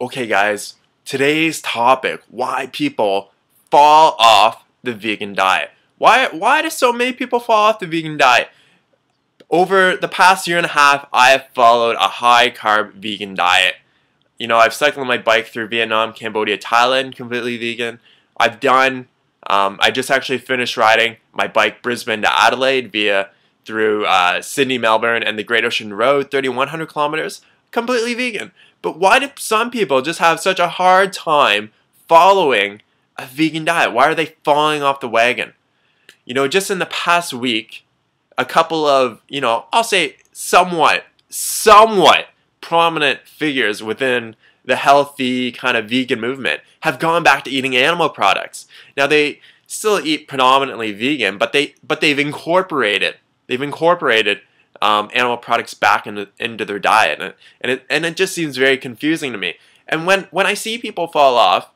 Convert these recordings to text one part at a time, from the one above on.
Okay guys, today's topic, why people fall off the vegan diet. Why do so many people fall off the vegan diet? Over the past year and a half, I have followed a high-carb vegan diet. You know, I've cycled my bike through Vietnam, Cambodia, Thailand, completely vegan. I just actually finished riding my bike Brisbane to Adelaide through Sydney, Melbourne, and the Great Ocean Road, 3,100 kilometers, completely vegan. But why do some people just have such a hard time following a vegan diet? Why are they falling off the wagon? You know, just in the past week, a couple of, I'll say somewhat prominent figures within the healthy kind of vegan movement have gone back to eating animal products. Now they still eat predominantly vegan, but they've incorporated animal products back into their diet, and it just seems very confusing to me. And when I see people fall off,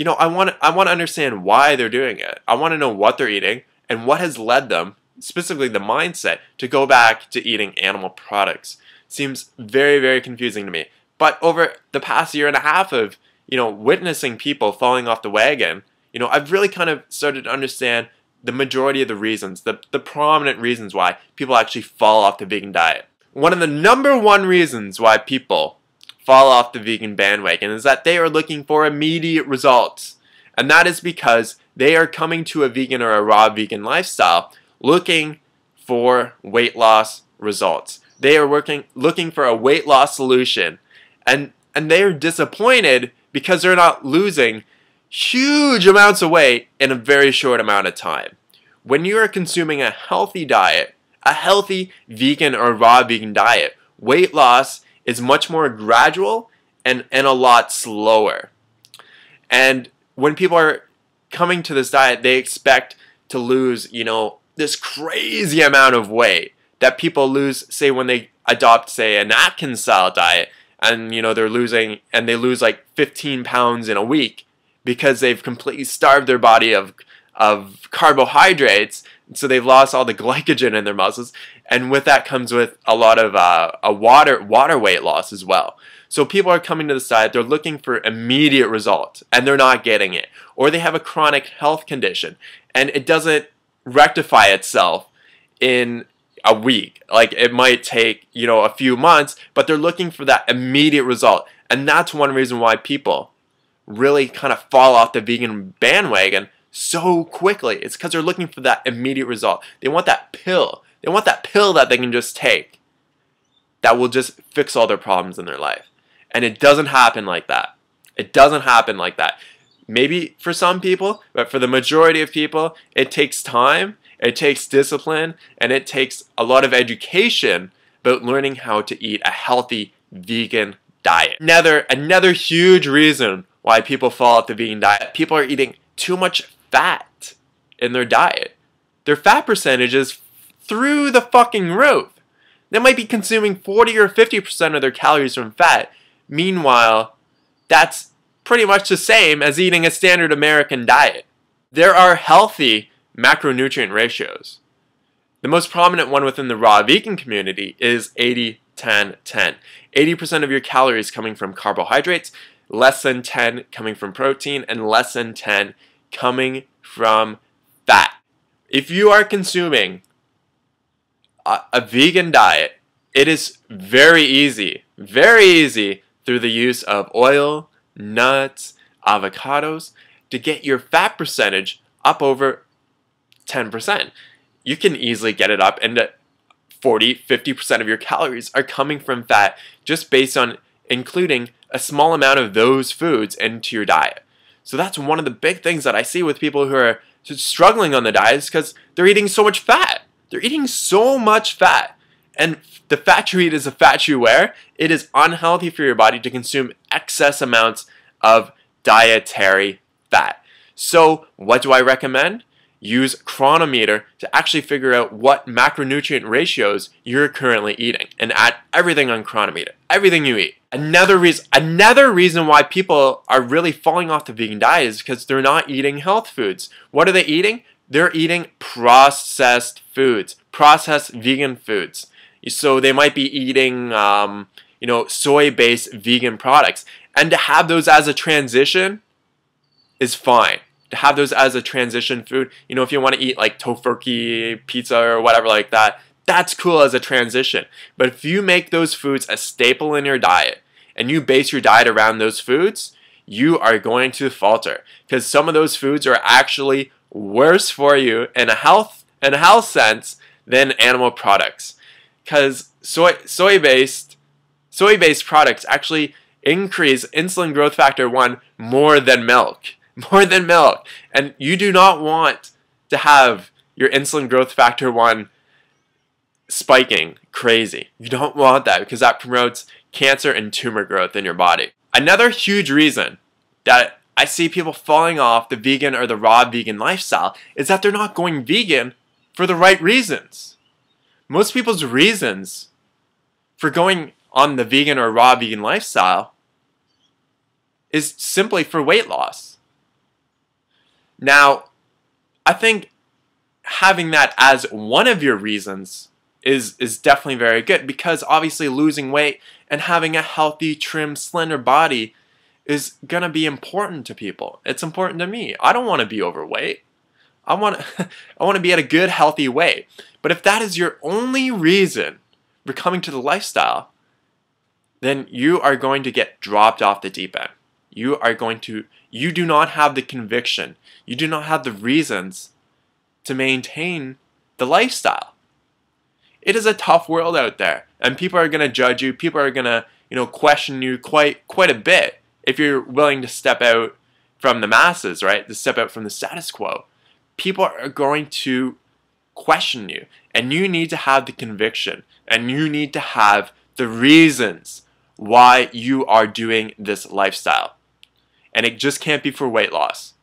I want to understand why they're doing it. I want to know what they're eating and what has led them, specifically the mindset, to go back to eating animal products. Seems very, very confusing to me. But over the past year and a half of witnessing people falling off the wagon, I've really kind of started to understand the majority of the reasons, the prominent reasons why people actually fall off the vegan diet. One of the number one reasons why people fall off the vegan bandwagon is that they are looking for immediate results. And that is because they are coming to a vegan or a raw vegan lifestyle looking for weight loss results. They are looking for a weight loss solution. And they are disappointed because they're not losing huge amounts of weight in a very short amount of time. When you are consuming a healthy diet, a healthy vegan or raw vegan diet, weight loss is much more gradual and a lot slower. And when people are coming to this diet, they expect to lose, this crazy amount of weight that people lose, say, when they adopt, say, an Atkins style diet, and they lose like 15 pounds in a week because they've completely starved their body of carbohydrates, so they've lost all the glycogen in their muscles, and with that comes with a lot of water weight loss as well. So people are coming to this diet, they're looking for immediate results, and they're not getting it. Or they have a chronic health condition, and it doesn't rectify itself in a week. Like, it might take, a few months, but they're looking for that immediate result. And that's one reason why people really kind of fall off the vegan bandwagon so quickly. It's because they're looking for that immediate result. They want that pill. They want that pill that they can just take that will just fix all their problems in their life. And it doesn't happen like that. It doesn't happen like that. Maybe for some people, but for the majority of people, it takes time, it takes discipline, and it takes a lot of education about learning how to eat a healthy vegan diet. Another huge reason why people fall off the vegan diet, people are eating too much fat in their diet. Their fat percentage is through the fucking roof. They might be consuming 40 or 50% of their calories from fat. Meanwhile, that's pretty much the same as eating a standard American diet. There are healthy macronutrient ratios. The most prominent one within the raw vegan community is 80-10-10. 80% of your calories coming from carbohydrates, less than 10 coming from protein, and less than 10 coming from fat. If you are consuming a vegan diet, it is very easy through the use of oil, nuts, avocados, to get your fat percentage up over 10%. You can easily get it up into 40-50% of your calories are coming from fat just based on including a small amount of those foods into your diet. So that's one of the big things that I see with people who are struggling on the diet, is because they're eating so much fat. They're eating so much fat. And the fat you eat is the fat you wear. It is unhealthy for your body to consume excess amounts of dietary fat. So what do I recommend? Use Chronometer to actually figure out what macronutrient ratios you're currently eating, and add everything on Chronometer, everything you eat. Another reason why people are really falling off the vegan diet is because they're not eating health foods. What are they eating? They're eating processed foods, processed vegan foods. So they might be eating, soy-based vegan products. And to have those as a transition is fine. To have those as a transition food, if you want to eat like tofurkey pizza or whatever like that, that's cool as a transition. But if you make those foods a staple in your diet and you base your diet around those foods, you are going to falter, because some of those foods are actually worse for you in a health sense than animal products. Because soy-based products actually increase insulin growth factor 1 more than milk. And you do not want to have your insulin growth factor 1 spiking crazy. You don't want that, because that promotes cancer and tumor growth in your body. Another huge reason that I see people falling off the vegan or the raw vegan lifestyle is that they're not going vegan for the right reasons. Most people's reasons for going on the vegan or raw vegan lifestyle is simply for weight loss. Now, I think having that as one of your reasons is definitely very good, because obviously losing weight and having a healthy, trim, slender body is going to be important to people. It's important to me. I don't want to be overweight. I want to be at a good, healthy weight. But if that is your only reason for coming to the lifestyle, then you are going to get dropped off the deep end. You do not have the conviction. You do not have the reasons to maintain the lifestyle. It is a tough world out there, and people are going to judge you. People are going to, question you quite a bit if you're willing to step out from the masses, right? To step out from the status quo. People are going to question you, and you need to have the conviction, and you need to have the reasons why you are doing this lifestyle. And it just can't be for weight loss.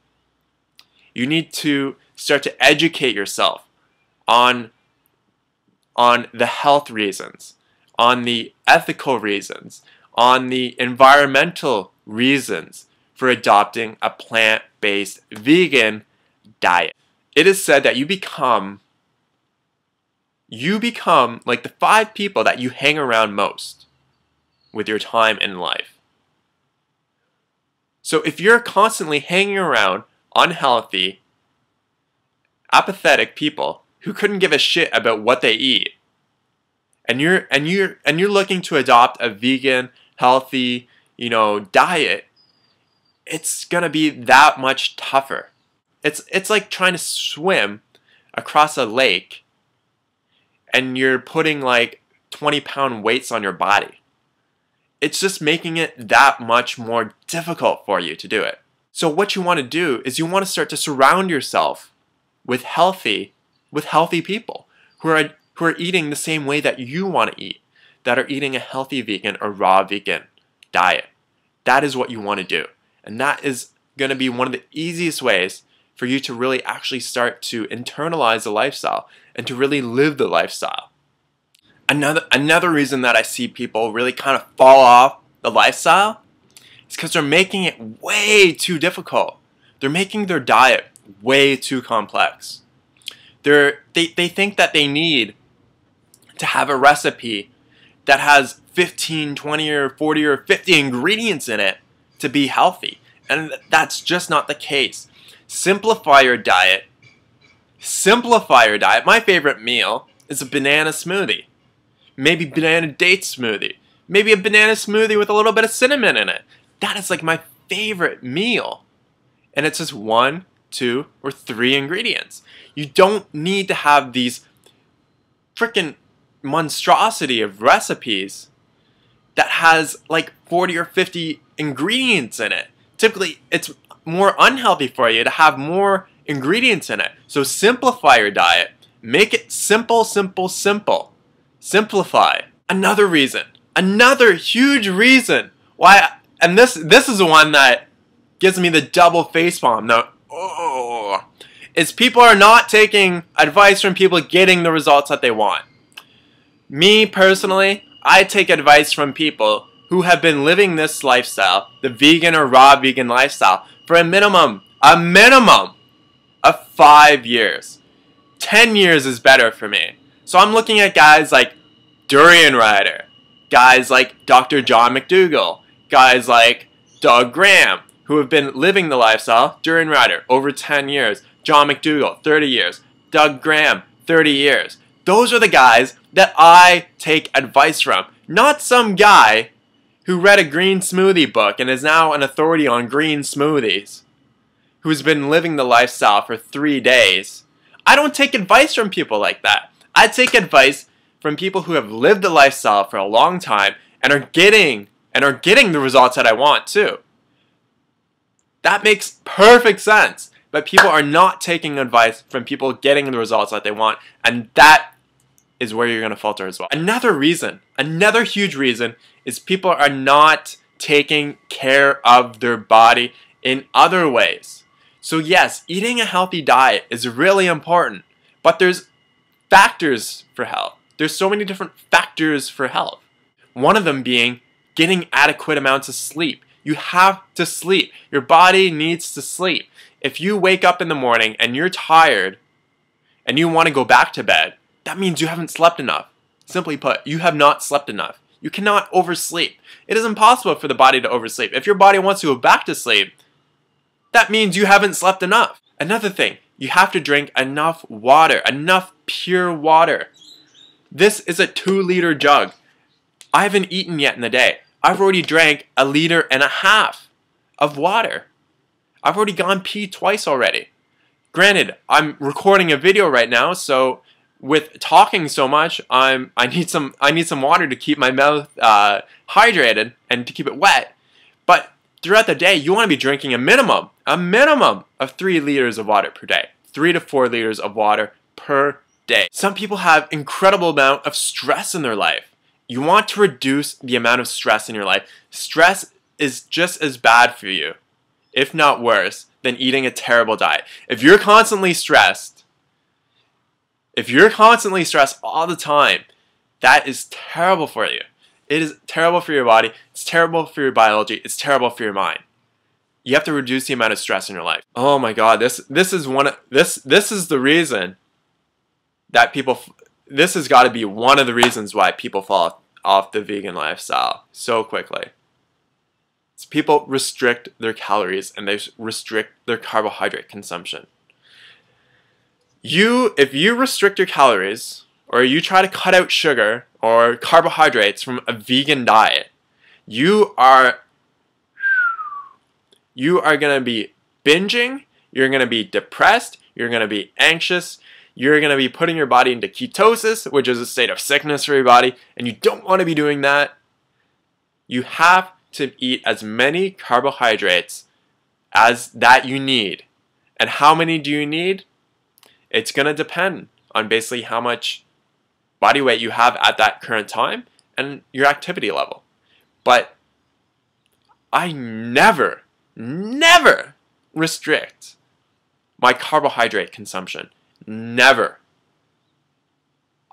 You need to start to educate yourself on the health reasons, on the ethical reasons, on the environmental reasons for adopting a plant-based vegan diet. It is said that you become like the 5 people that you hang around most with your time in life. So if you're constantly hanging around unhealthy, apathetic people who couldn't give a shit about what they eat, and you're looking to adopt a vegan, healthy, diet, it's gonna be that much tougher. It's like trying to swim across a lake and you're putting like 20-pound weights on your body. It's just making it that much more difficult for you to do it. So what you want to do is you want to start to surround yourself with healthy people who are eating the same way that you want to eat, that are eating a healthy vegan or raw vegan diet. That is what you want to do. And that is going to be one of the easiest ways for you to really actually start to internalize the lifestyle and to really live the lifestyle. Another reason that I see people really kind of fall off the lifestyle is because they're making it way too difficult. They're making their diet way too complex. They think that they need to have a recipe that has 15, 20, or 40, or 50 ingredients in it to be healthy. And that's just not the case. Simplify your diet. Simplify your diet. My favorite meal is a banana smoothie. Maybe banana date smoothie. Maybe a banana smoothie with a little bit of cinnamon in it. That is like my favorite meal. And it's just 1, 2, or 3 ingredients. You don't need to have these freaking monstrosity of recipes that has like 40 or 50 ingredients in it. Typically, it's more unhealthy for you to have more ingredients in it. So simplify your diet. Make it simple, simple, simple. Simplify. Another reason, another huge reason why, and this is the one that gives me the double facepalm. No, is people are not taking advice from people getting the results that they want. Me personally, I take advice from people who have been living this lifestyle, the vegan or raw vegan lifestyle, for a minimum of 5 years. 10 years is better for me. So I'm looking at guys like Durian Rider, guys like Dr. John McDougall, guys like Doug Graham, who have been living the lifestyle, Duran Rider, over 10 years, John McDougall, 30 years, Doug Graham, 30 years. Those are the guys that I take advice from, not some guy who read a green smoothie book and is now an authority on green smoothies, who's been living the lifestyle for 3 days. I don't take advice from people like that. I take advice from people who have lived the lifestyle for a long time and are getting the results that I want too. That makes perfect sense. But people are not taking advice from people getting the results that they want, and that is where you're going to falter as well. Another huge reason, is people are not taking care of their body in other ways. So yes, eating a healthy diet is really important, but there's factors for health. There's so many different factors for health. One of them being getting adequate amounts of sleep. You have to sleep. Your body needs to sleep. If you wake up in the morning and you're tired and you want to go back to bed, that means you haven't slept enough. Simply put, you have not slept enough. You cannot oversleep. It is impossible for the body to oversleep. If your body wants to go back to sleep, that means you haven't slept enough. Another thing, you have to drink enough water, enough pure water. This is a 2-liter jug. I haven't eaten yet in the day. I've already drank 1.5 liters of water. I've already gone pee twice already. Granted, I'm recording a video right now, so with talking so much, I need some water to keep my mouth hydrated and to keep it wet. But throughout the day, you want to be drinking a minimum of 3 liters of water per day. 3 to 4 liters of water per day. Some people have incredible amount of stress in their life. You want to reduce the amount of stress in your life. Stress is just as bad for you, if not worse, than eating a terrible diet. If you're constantly stressed all the time, that is terrible for you. It is terrible for your body, it's terrible for your biology, it's terrible for your mind. You have to reduce the amount of stress in your life. Oh my god, this is the reason that this has got to be one of the reasons why people fall off the vegan lifestyle so quickly. People restrict their calories and they restrict their carbohydrate consumption. If you restrict your calories, or you try to cut out sugar or carbohydrates from a vegan diet, you are going to be binging, you're going to be depressed, you're going to be anxious, you're going to be putting your body into ketosis, which is a state of sickness for your body, and you don't want to be doing that. You have to eat as many carbohydrates as that you need. And how many do you need? It's going to depend on basically how much body weight you have at that current time and your activity level. But I never restrict my carbohydrate consumption. Never.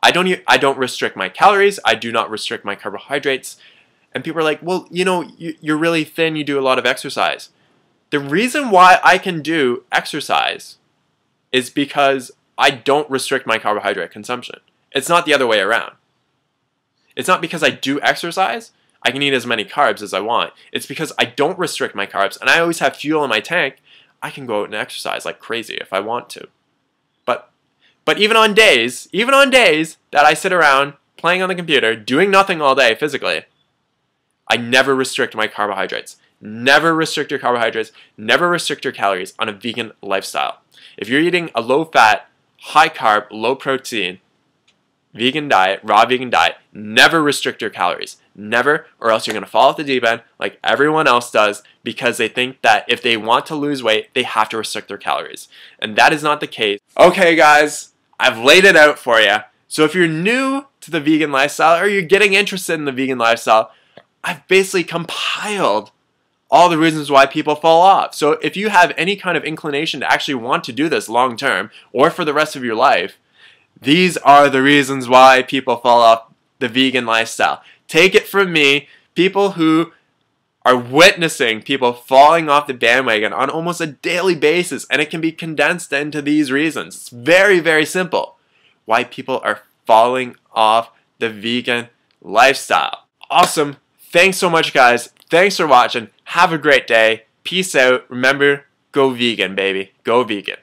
I don't restrict my calories. I do not restrict my carbohydrates. And people are like, well, you know, you're really thin, you do a lot of exercise. The reason why I can do exercise is because I don't restrict my carbohydrate consumption. It's not the other way around. It's not because I do exercise, I can eat as many carbs as I want. It's because I don't restrict my carbs, and I always have fuel in my tank. I can go out and exercise like crazy if I want to. But even on days that I sit around playing on the computer, doing nothing all day physically, I never restrict my carbohydrates. Never restrict your carbohydrates. Never restrict your calories on a vegan lifestyle. If you're eating a low-fat, high-carb, low-protein vegan diet, raw vegan diet, never restrict your calories. Never, or else you're going to fall off the deep end like everyone else does because they think that if they want to lose weight, they have to restrict their calories. And that is not the case. Okay, guys, I've laid it out for you. So if you're new to the vegan lifestyle or you're getting interested in the vegan lifestyle, I've basically compiled all the reasons why people fall off. So if you have any kind of inclination to actually want to do this long term or for the rest of your life, these are the reasons why people fall off the vegan lifestyle. Take it from me, people who are witnessing people falling off the bandwagon on almost a daily basis, and it can be condensed into these reasons. It's very, very simple why people are falling off the vegan lifestyle. Awesome. Thanks so much, guys. Thanks for watching. Have a great day. Peace out. Remember, go vegan, baby. Go vegan.